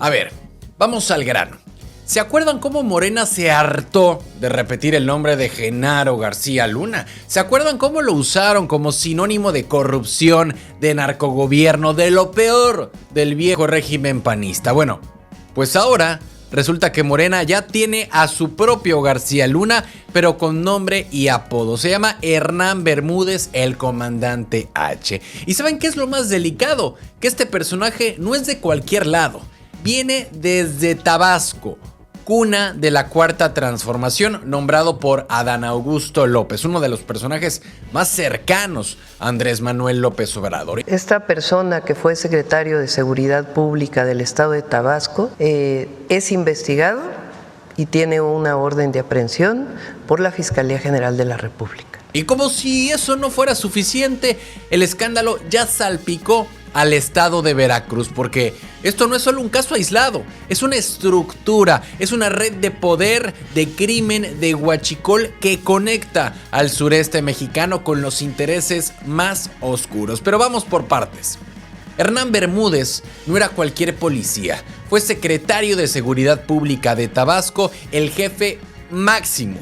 A ver, vamos al grano. ¿Se acuerdan cómo Morena se hartó de repetir el nombre de Genaro García Luna? ¿Se acuerdan cómo lo usaron como sinónimo de corrupción, de narcogobierno, de lo peor del viejo régimen panista? Bueno, pues ahora resulta que Morena ya tiene a su propio García Luna, pero con nombre y apodo. Se llama Hernán Bermúdez, el comandante H. ¿Y saben qué es lo más delicado? Que este personaje no es de cualquier lado. Viene desde Tabasco, cuna de la Cuarta Transformación, nombrado por Adán Augusto López, uno de los personajes más cercanos a Andrés Manuel López Obrador. Esta persona que fue secretario de Seguridad Pública del estado de Tabasco es investigado y tiene una orden de aprehensión por la Fiscalía General de la República. Y como si eso no fuera suficiente, el escándalo ya salpicó al estado de Veracruz, porque esto no es solo un caso aislado, es una estructura, es una red de poder, de crimen, de huachicol que conecta al sureste mexicano con los intereses más oscuros. Pero vamos por partes. Hernán Bermúdez no era cualquier policía, fue secretario de Seguridad Pública de Tabasco, el jefe máximo,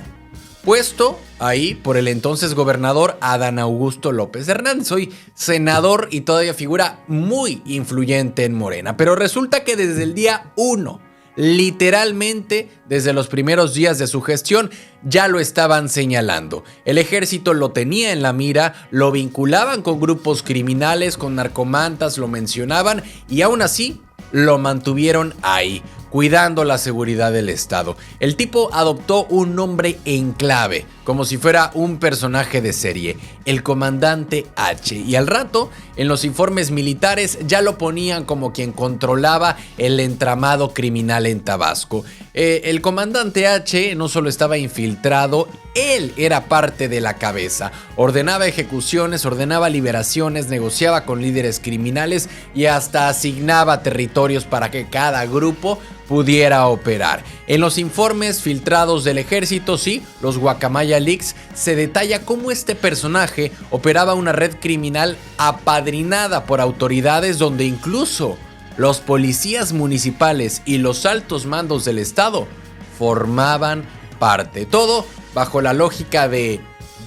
puesto ahí por el entonces gobernador Adán Augusto López Hernández, hoy senador y todavía figura muy influyente en Morena. Pero resulta que desde el día 1, literalmente desde los primeros días de su gestión, ya lo estaban señalando. El ejército lo tenía en la mira, lo vinculaban con grupos criminales, con narcomantas, lo mencionaban y aún así lo mantuvieron ahí, cuidando la seguridad del estado. El tipo adoptó un nombre en clave, como si fuera un personaje de serie, el comandante H. Y al rato, en los informes militares, ya lo ponían como quien controlaba el entramado criminal en Tabasco. El comandante H no solo estaba infiltrado, él era parte de la cabeza. Ordenaba ejecuciones, ordenaba liberaciones, negociaba con líderes criminales y hasta asignaba territorios para que cada grupo pudiera operar. En los informes filtrados del ejército, sí, los Guacamaya Leaks, se detalla cómo este personaje operaba una red criminal apadrinada por autoridades donde incluso los policías municipales y los altos mandos del estado formaban parte. Todo bajo la lógica de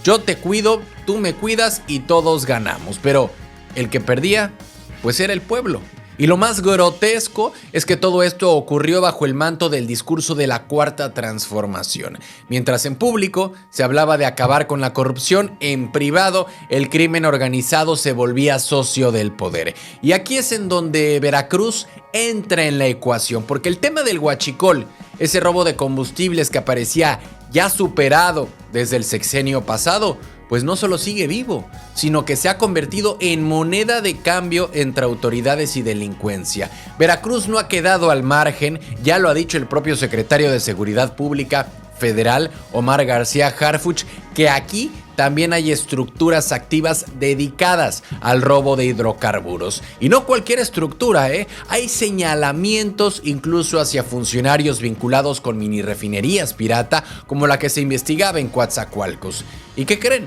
yo te cuido, tú me cuidas y todos ganamos. Pero el que perdía, pues era el pueblo. Y lo más grotesco es que todo esto ocurrió bajo el manto del discurso de la Cuarta Transformación. Mientras en público se hablaba de acabar con la corrupción, en privado el crimen organizado se volvía socio del poder. Y aquí es en donde Veracruz entra en la ecuación, porque el tema del huachicol, ese robo de combustibles que aparecía ya superado desde el sexenio pasado, pues no solo sigue vivo, sino que se ha convertido en moneda de cambio entre autoridades y delincuencia. Veracruz no ha quedado al margen, ya lo ha dicho el propio secretario de Seguridad Pública Federal, Omar García Harfuch, que aquí también hay estructuras activas dedicadas al robo de hidrocarburos. Y no cualquier estructura, hay señalamientos incluso hacia funcionarios vinculados con mini refinerías pirata, como la que se investigaba en Coatzacoalcos. ¿Y qué creen?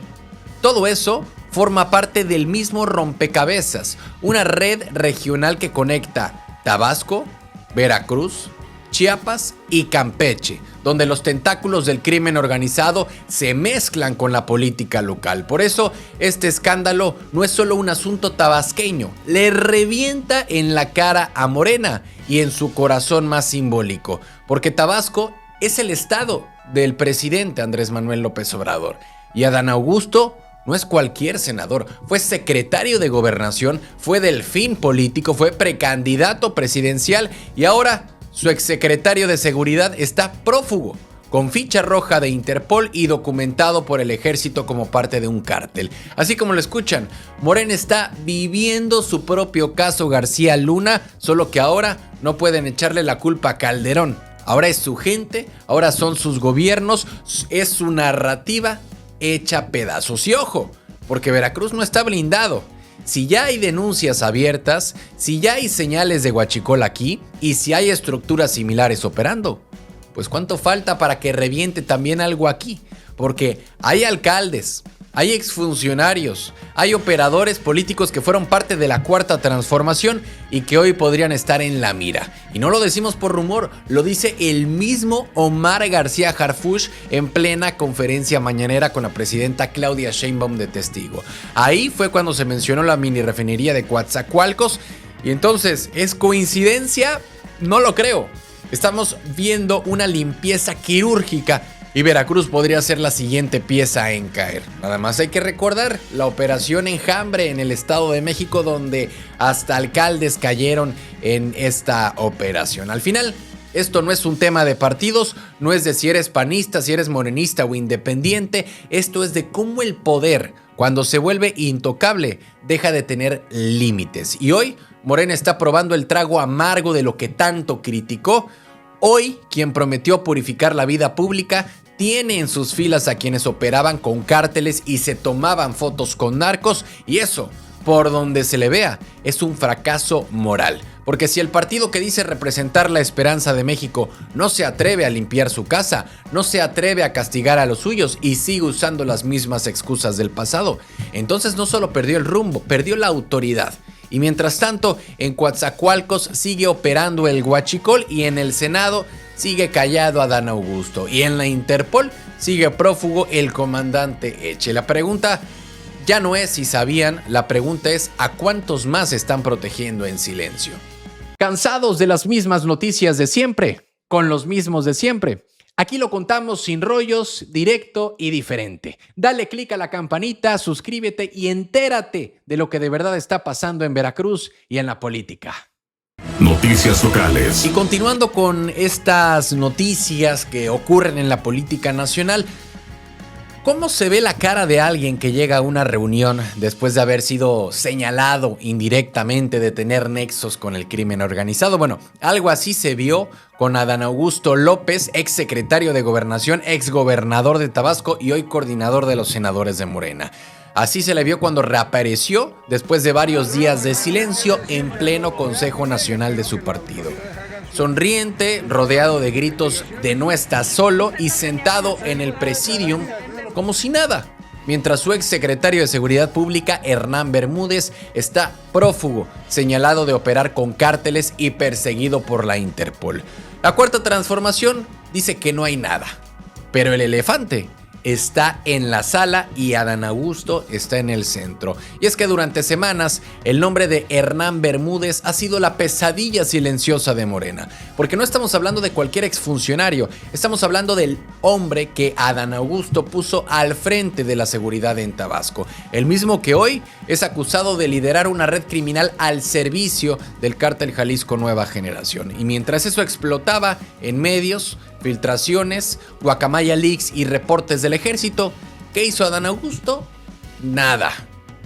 Todo eso forma parte del mismo rompecabezas, una red regional que conecta Tabasco, Veracruz, Chiapas y Campeche, donde los tentáculos del crimen organizado se mezclan con la política local. Por eso, este escándalo no es solo un asunto tabasqueño, le revienta en la cara a Morena y en su corazón más simbólico, porque Tabasco es el estado del presidente Andrés Manuel López Obrador. Y Adán Augusto no es cualquier senador, fue secretario de Gobernación, fue delfín político, fue precandidato presidencial y ahora su exsecretario de Seguridad está prófugo, con ficha roja de Interpol y documentado por el ejército como parte de un cártel. Así como lo escuchan, Morena está viviendo su propio caso García Luna, solo que ahora no pueden echarle la culpa a Calderón. Ahora es su gente, ahora son sus gobiernos, es su narrativa hecha pedazos. Y ojo, porque Veracruz no está blindado. Si ya hay denuncias abiertas, si ya hay señales de huachicol aquí y si hay estructuras similares operando, pues ¿cuánto falta para que reviente también algo aquí? Porque hay alcaldes, hay exfuncionarios, hay operadores políticos que fueron parte de la Cuarta Transformación y que hoy podrían estar en la mira. Y no lo decimos por rumor, lo dice el mismo Omar García Harfuch en plena conferencia mañanera con la presidenta Claudia Sheinbaum de testigo. Ahí fue cuando se mencionó la mini refinería de Coatzacoalcos. Y entonces, ¿es coincidencia? No lo creo. Estamos viendo una limpieza quirúrgica y Veracruz podría ser la siguiente pieza en caer. Nada más hay que recordar la operación Enjambre en el Estado de México, donde hasta alcaldes cayeron en esta operación. Al final, esto no es un tema de partidos, no es de si eres panista, si eres morenista o independiente. Esto es de cómo el poder, cuando se vuelve intocable, deja de tener límites. Y hoy, Morena está probando el trago amargo de lo que tanto criticó. Hoy, quien prometió purificar la vida pública tiene en sus filas a quienes operaban con cárteles y se tomaban fotos con narcos, y eso, por donde se le vea, es un fracaso moral. Porque si el partido que dice representar la esperanza de México no se atreve a limpiar su casa, no se atreve a castigar a los suyos y sigue usando las mismas excusas del pasado, entonces no solo perdió el rumbo, perdió la autoridad. Y mientras tanto, en Coatzacoalcos sigue operando el huachicol y en el Senado sigue callado Adán Augusto. Y en la Interpol sigue prófugo el comandante Eche. La pregunta ya no es si sabían, la pregunta es ¿a cuántos más están protegiendo en silencio? ¿Cansados de las mismas noticias de siempre? ¿Con los mismos de siempre? Aquí lo contamos sin rollos, directo y diferente. Dale click a la campanita, suscríbete y entérate de lo que de verdad está pasando en Veracruz y en la política. Noticias locales. Y continuando con estas noticias que ocurren en la política nacional, ¿cómo se ve la cara de alguien que llega a una reunión después de haber sido señalado indirectamente de tener nexos con el crimen organizado? Bueno, algo así se vio con Adán Augusto López, ex secretario de Gobernación, ex gobernador de Tabasco y hoy coordinador de los senadores de Morena. Así se le vio cuando reapareció después de varios días de silencio en pleno Consejo Nacional de su partido. Sonriente, rodeado de gritos de no está solo y sentado en el presidium como si nada, mientras su ex secretario de Seguridad Pública, Hernán Bermúdez, está prófugo, señalado de operar con cárteles y perseguido por la Interpol. La Cuarta Transformación dice que no hay nada, pero el elefante está en la sala y Adán Augusto está en el centro. Y es que durante semanas el nombre de Hernán Bermúdez ha sido la pesadilla silenciosa de Morena, porque no estamos hablando de cualquier exfuncionario, estamos hablando del hombre que Adán Augusto puso al frente de la seguridad en Tabasco, el mismo que hoy es acusado de liderar una red criminal al servicio del cártel Jalisco Nueva Generación. Y mientras eso explotaba en medios, filtraciones, Guacamaya Leaks y reportes del ejército, ¿qué hizo Adán Augusto? Nada.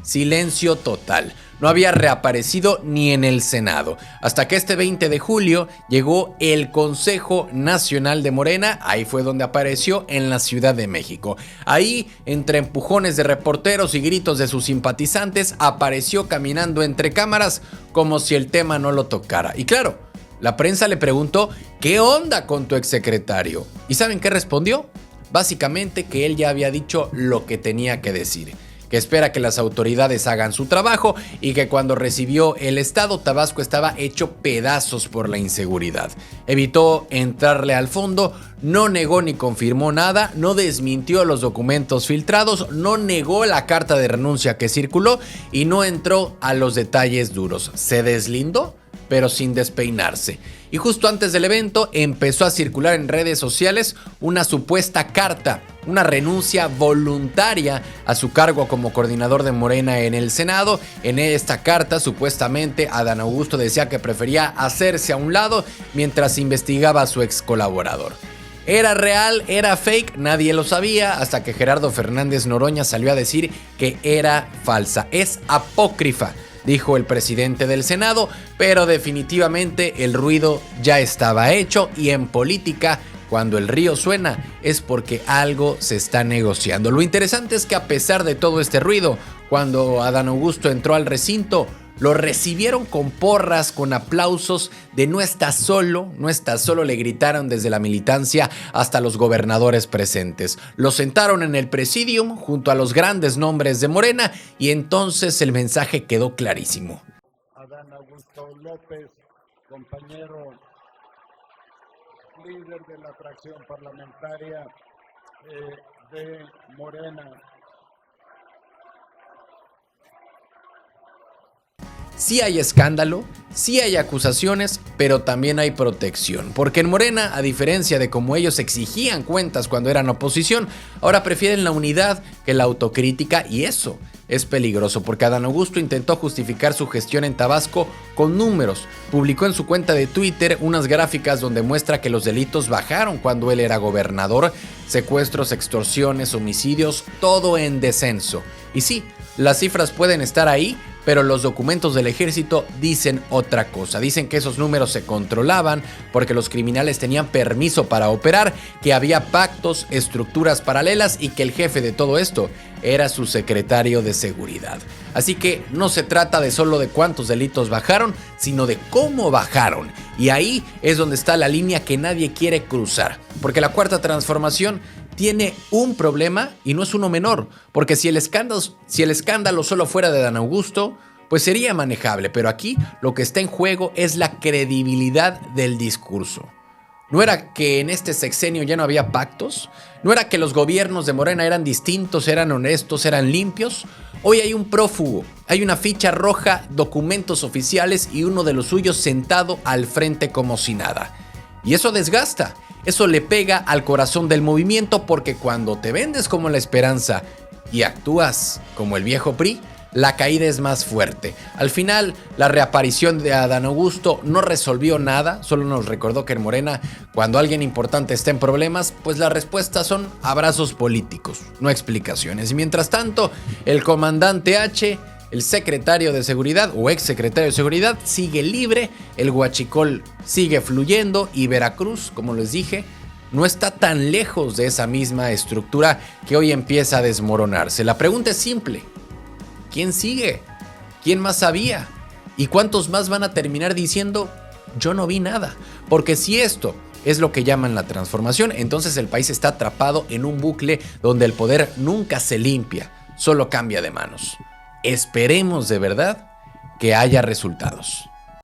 Silencio total. No había reaparecido ni en el Senado. Hasta que este 20 de julio llegó el Consejo Nacional de Morena. Ahí fue donde apareció en la Ciudad de México. Ahí, entre empujones de reporteros y gritos de sus simpatizantes, apareció caminando entre cámaras como si el tema no lo tocara. Y claro, la prensa le preguntó, ¿qué onda con tu exsecretario? ¿Y saben qué respondió? Básicamente que él ya había dicho lo que tenía que decir, que espera que las autoridades hagan su trabajo y que cuando recibió el estado, Tabasco estaba hecho pedazos por la inseguridad. Evitó entrarle al fondo, no negó ni confirmó nada, no desmintió los documentos filtrados, no negó la carta de renuncia que circuló y no entró a los detalles duros. Se deslindó, pero sin despeinarse. Y justo antes del evento empezó a circular en redes sociales una supuesta carta, una renuncia voluntaria a su cargo como coordinador de Morena en el Senado. En esta carta, supuestamente, Adán Augusto decía que prefería hacerse a un lado mientras investigaba a su ex colaborador. ¿Era real? ¿Era fake? Nadie lo sabía hasta que Gerardo Fernández Noroña salió a decir que era falsa. Es apócrifa, dijo el presidente del Senado, pero definitivamente el ruido ya estaba hecho y en política, cuando el río suena, es porque algo se está negociando. Lo interesante es que a pesar de todo este ruido, cuando Adán Augusto entró al recinto, Lo recibieron con porras, con aplausos de "no estás solo", le gritaron desde la militancia hasta los gobernadores presentes. Lo sentaron en el presidium junto a los grandes nombres de Morena y entonces el mensaje quedó clarísimo. Adán Augusto López, compañero líder de la fracción parlamentaria de Morena. Sí hay escándalo, sí hay acusaciones, pero también hay protección. Porque en Morena, a diferencia de cómo ellos exigían cuentas cuando eran oposición, ahora prefieren la unidad que la autocrítica, y eso es peligroso porque Adán Augusto intentó justificar su gestión en Tabasco con números. Publicó en su cuenta de Twitter unas gráficas donde muestra que los delitos bajaron cuando él era gobernador. Secuestros, extorsiones, homicidios, todo en descenso. Y sí, las cifras pueden estar ahí, pero los documentos del ejército dicen otra cosa. Dicen que esos números se controlaban porque los criminales tenían permiso para operar, que había pactos, estructuras paralelas y que el jefe de todo esto era su secretario de seguridad. Así que no se trata de solo de cuántos delitos bajaron, sino de cómo bajaron. Y ahí es donde está la línea que nadie quiere cruzar. Porque la Cuarta Transformación tiene un problema y no es uno menor, porque si el escándalo solo fuera de Adán Augusto, pues sería manejable, pero aquí lo que está en juego es la credibilidad del discurso. ¿No era que en este sexenio ya no había pactos? ¿No era que los gobiernos de Morena eran distintos, eran honestos, eran limpios? Hoy hay un prófugo, hay una ficha roja, documentos oficiales y uno de los suyos sentado al frente como si nada. Y eso desgasta. Eso le pega al corazón del movimiento porque cuando te vendes como la esperanza y actúas como el viejo PRI, la caída es más fuerte. Al final, la reaparición de Adán Augusto no resolvió nada, solo nos recordó que en Morena, cuando alguien importante está en problemas, pues las respuestas son abrazos políticos, no explicaciones. Y mientras tanto, el comandante H, el secretario de seguridad o ex secretario de seguridad, sigue libre, el huachicol sigue fluyendo y Veracruz, como les dije, no está tan lejos de esa misma estructura que hoy empieza a desmoronarse. La pregunta es simple: ¿quién sigue? ¿Quién más sabía? ¿Y cuántos más van a terminar diciendo yo no vi nada? Porque si esto es lo que llaman la transformación, entonces el país está atrapado en un bucle donde el poder nunca se limpia, solo cambia de manos. Esperemos de verdad que haya resultados.